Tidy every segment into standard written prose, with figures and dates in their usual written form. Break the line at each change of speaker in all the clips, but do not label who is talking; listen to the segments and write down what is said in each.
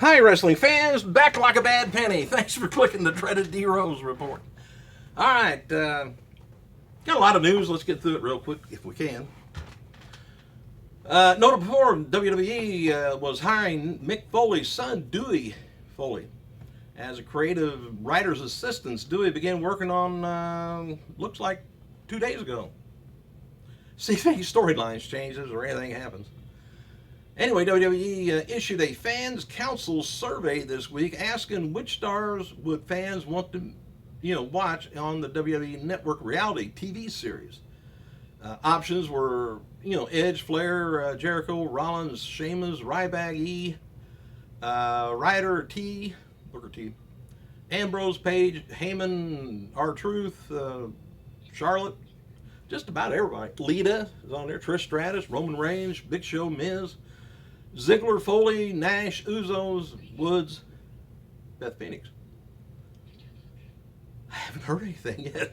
Hi, wrestling fans. Back like a bad penny. Thanks for clicking the dreaded D Rose report. All right, got a lot of news. Let's get through it real quick if we can. Noted before, WWE was hiring Mick Foley's son, Dewey Foley, as a creative writer's assistant. Dewey began working on, looks like 2 days ago. See if any storylines changes or anything happens. Anyway, WWE issued a fans council survey this week asking which stars would fans want to, watch on the WWE Network reality TV series. Options were, Edge, Flair, Jericho, Rollins, Sheamus, Ryback, E, Ryder, T, Booker T, Ambrose, Page, Heyman, R-Truth, Charlotte, just about everybody. Lita is on there, Trish Stratus, Roman Reigns, Big Show, Miz, Ziggler, Foley, Nash, Usos, Woods, Beth Phoenix. I haven't heard anything yet.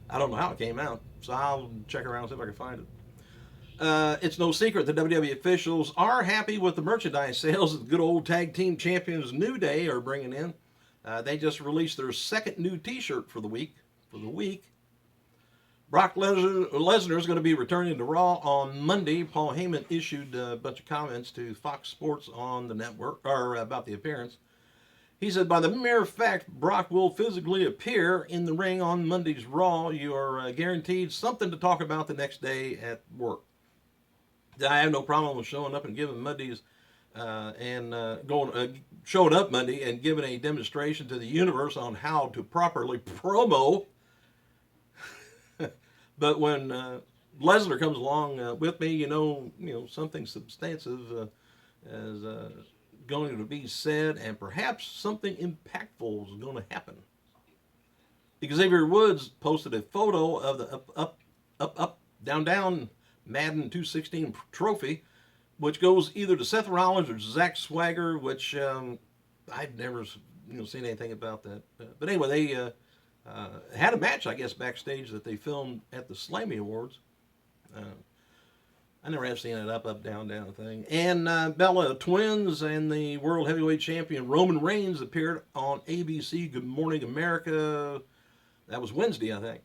I don't know how it came out, so I'll check around and see if I can find it. It's no secret the WWE officials are happy with the merchandise sales that the good old tag team champions New Day are bringing in. They just released their second new T-shirt for the week. Brock Lesnar is going to be returning to Raw on Monday. Paul Heyman issued a bunch of comments to Fox Sports on the network about the appearance. He said, by the mere fact Brock will physically appear in the ring on Monday's Raw, you are guaranteed something to talk about the next day at work. I have no problem with showing up and giving Mondays showing up Monday and giving a demonstration to the universe on how to properly promo. But when Lesnar comes along with me, something substantive is going to be said, and perhaps something impactful is going to happen. Xavier Woods posted a photo of the up, down, down Madden 216 trophy, which goes either to Seth Rollins or Zack Swagger, which I've never seen anything about that. But anyway, they had a match, I guess, backstage that they filmed at the Slammy Awards. I never have seen that up, down, down thing. And Bella Twins and the World Heavyweight Champion Roman Reigns appeared on ABC Good Morning America. That was Wednesday, I think.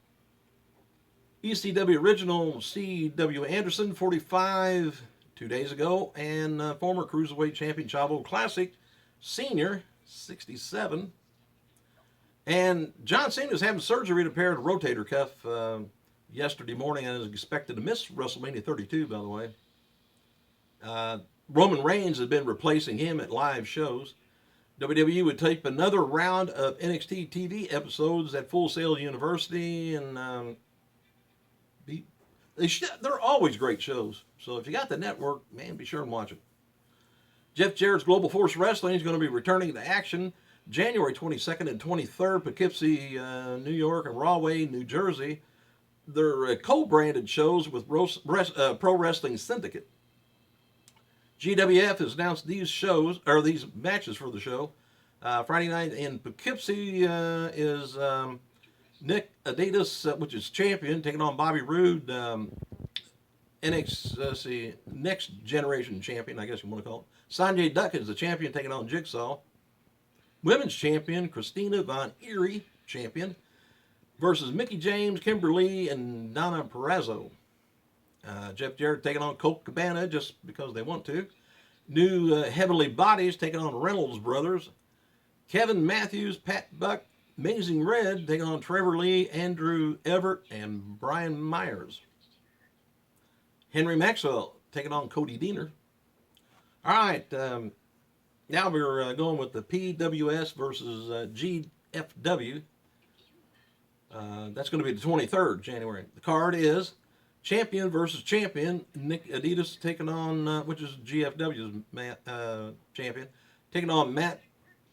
ECW original C.W. Anderson, 45, 2 days ago. And former Cruiserweight Champion Chavo Classic Senior, 67. And John Cena is having surgery to repair the rotator cuff yesterday morning and is expected to miss WrestleMania 32, by the way. Roman Reigns has been replacing him at live shows. WWE would tape another round of NXT TV episodes at Full Sail University, and they're always great shows. So if you got the network, man, be sure and watch it. Jeff Jarrett's Global Force Wrestling is going to be returning to action January 22nd and 23rd, Poughkeepsie, New York, and Rahway, New Jersey. They're co-branded shows with Pro Wrestling Syndicate. GWF has announced these matches for the show. Friday night in Poughkeepsie is Nick Adidas, which is champion, taking on Bobby Roode, Next Generation champion, I guess you want to call it. Sanjay Dutt is the champion, taking on Jigsaw. Women's champion, Christina Von Eerie, champion, versus Mickie James, Kimberly, and Donna Perrazzo. Jeff Jarrett taking on Colt Cabana just because they want to. New Heavenly Bodies taking on Reynolds Brothers. Kevin Matthews, Pat Buck, Amazing Red taking on Trevor Lee, Andrew Everett, and Brian Myers. Henry Maxwell taking on Cody Deaner. All right, now we're going with the PWS versus GFW. That's going to be the 23rd, January. The card is champion versus champion. Nick Adidas taking on, which is GFW's champion, taking on Matt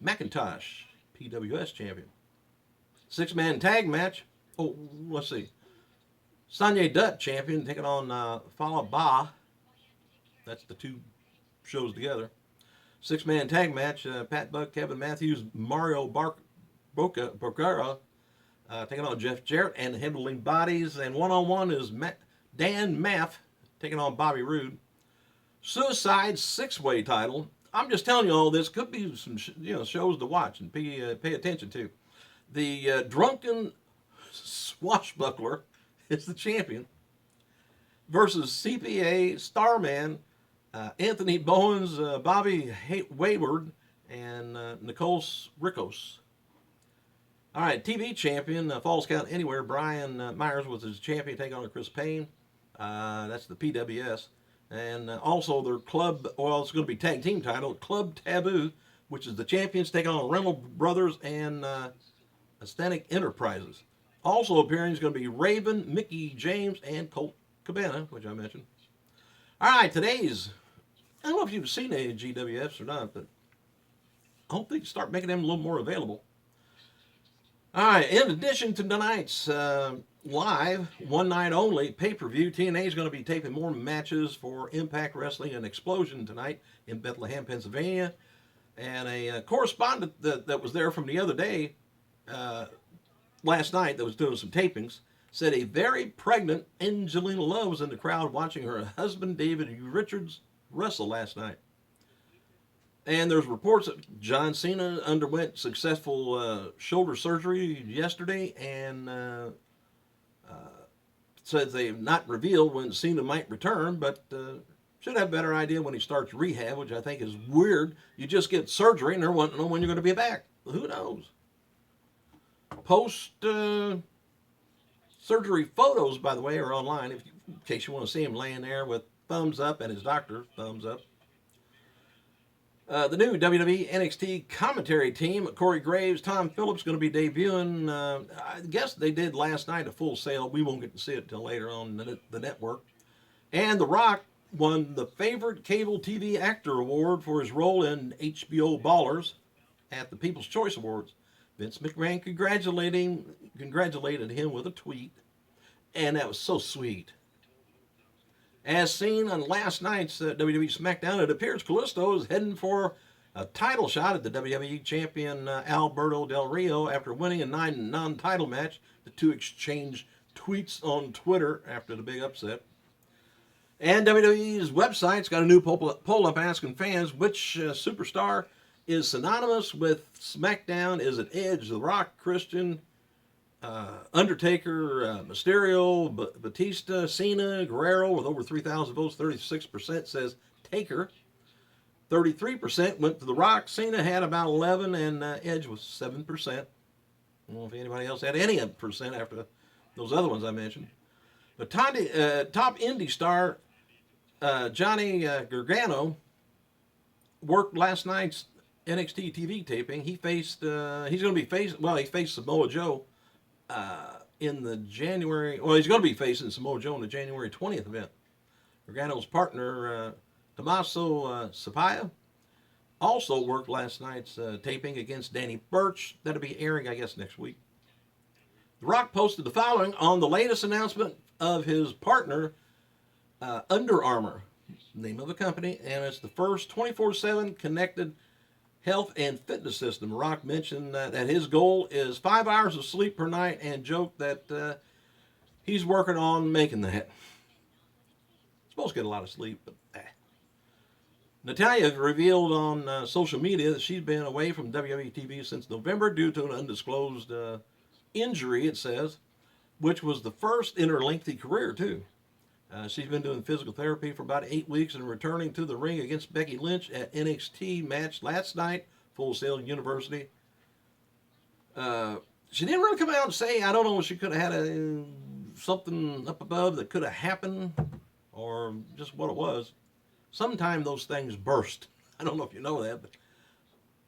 McIntosh, PWS champion. Six-man tag match. Oh, let's see. Sanjay Dutt champion taking on Fallah Bah. That's the two shows together. Six-man tag match, Pat Buck, Kevin Matthews, Mario Boccara taking on Jeff Jarrett and the Heavenly Bodies. And one-on-one is Dan Maff taking on Bobby Roode. Suicide six-way title, I'm just telling you all this. Could be some shows to watch and pay attention to. The drunken swashbuckler is the champion versus CPA starman Anthony Bowens, Bobby Wayward, and Nicole Rickos. All right, TV champion, Falls Count Anywhere, Brian Myers was his champion, taking on Chris Payne. That's the PWS. And also their club, well, it's going to be tag team title, Club Taboo, which is the champions taking on Reynolds Brothers and Aesthetic Enterprises. Also appearing is going to be Raven, Mickey James, and Colt Cabana, which I mentioned. All right, today's, I don't know if you've seen any GWFs or not, but I hope they start making them a little more available. All right, in addition to tonight's live, one night only pay-per-view, TNA is going to be taping more matches for Impact Wrestling and Explosion tonight in Bethlehem, Pennsylvania. And a correspondent that was there from the other day, last night, that was doing some tapings, said a very pregnant Angelina Love was in the crowd watching her husband, David Richards, wrestle last night. And there's reports that John Cena underwent successful shoulder surgery yesterday, and says they have not revealed when Cena might return, but should have a better idea when he starts rehab, which I think is weird. You just get surgery and they're wanting to know when you're going to be back. Who knows? Post surgery photos, by the way, are online in case you want to see him laying there with thumbs up and his doctor thumbs up. The new WWE NXT commentary team, Corey Graves, Tom Phillips, going to be debuting. I guess they did last night a Full Sail. We won't get to see it until later on the network. And The Rock won the Favorite Cable TV Actor Award for his role in HBO Ballers at the People's Choice Awards. Vince McMahon congratulated him with a tweet, and that was so sweet. As seen on last night's WWE SmackDown, it appears Kalisto is heading for a title shot at the WWE champion Alberto Del Rio after winning a non-title match. The two exchanged tweets on Twitter after the big upset. And WWE's website's got a new poll-up asking fans which superstar is synonymous with SmackDown. Is it Edge, The Rock, Christian, Undertaker, Mysterio, Batista, Cena, Guerrero with over 3,000 votes? 36% says Taker. 33% went to The Rock. Cena had about 11, and Edge was 7%. I don't know if anybody else had any percent after those other ones I mentioned. But top indie star Johnny Gargano worked last night's NXT TV taping. He faced he faced Samoa Joe in the January, he's going to be facing Samoa Joe in the January 20th event. Gargano's partner, Tommaso Ciampa, also worked last night's taping against Danny Burch. That'll be airing, I guess, next week. The Rock posted the following on the latest announcement of his partner, Under Armour, name of the company, and it's the first 24/7 connected health and fitness system. Rock mentioned that his goal is 5 hours of sleep per night and joked that he's working on making that. Supposed to get a lot of sleep, but Natalya revealed on social media that she's been away from WWE TV since November due to an undisclosed injury, it says, which was the first in her lengthy career, too. She's been doing physical therapy for about 8 weeks and returning to the ring against Becky Lynch at NXT match last night, Full Sail University. She didn't really come out and say, I don't know if she could have had something up above that could have happened or just what it was. Sometimes those things burst. I don't know if you know that, but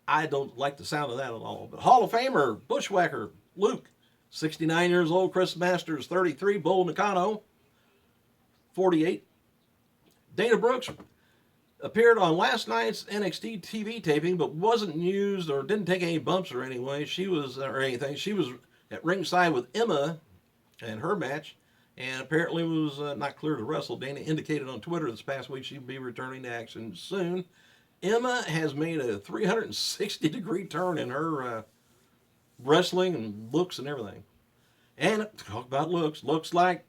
I don't like the sound of that at all. But Hall of Famer, Bushwhacker, Luke, 69 years old, Chris Masters, 33, Bull Nakano, 48. Dana Brooks appeared on last night's NXT TV taping, but wasn't used or didn't take any bumps or anything. She was at ringside with Emma and her match, and apparently was not clear to wrestle. Dana indicated on Twitter this past week she'd be returning to action soon. Emma has made a 360-degree turn in her wrestling and looks and everything. And talk about looks like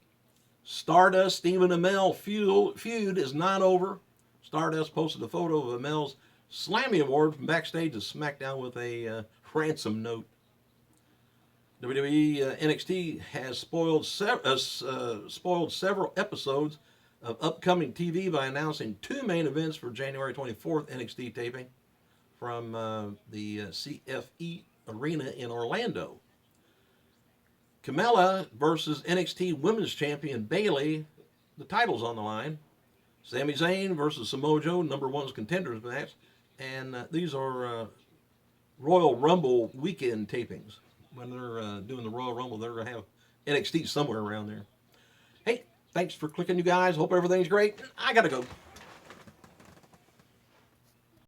Stardust Stephen Amell feud is not over. Stardust posted a photo of Amell's Slammy Award from backstage of SmackDown with a ransom note. WWE NXT has spoiled several episodes of upcoming TV by announcing 2 main events for January 24th NXT taping from the CFE Arena in Orlando. Camilla versus NXT Women's Champion Bayley. The title's on the line. Sami Zayn versus Samoa Joe, #1 contenders match. And these are Royal Rumble weekend tapings. When they're doing the Royal Rumble, they're going to have NXT somewhere around there. Hey, thanks for clicking, you guys. Hope everything's great. I got to go.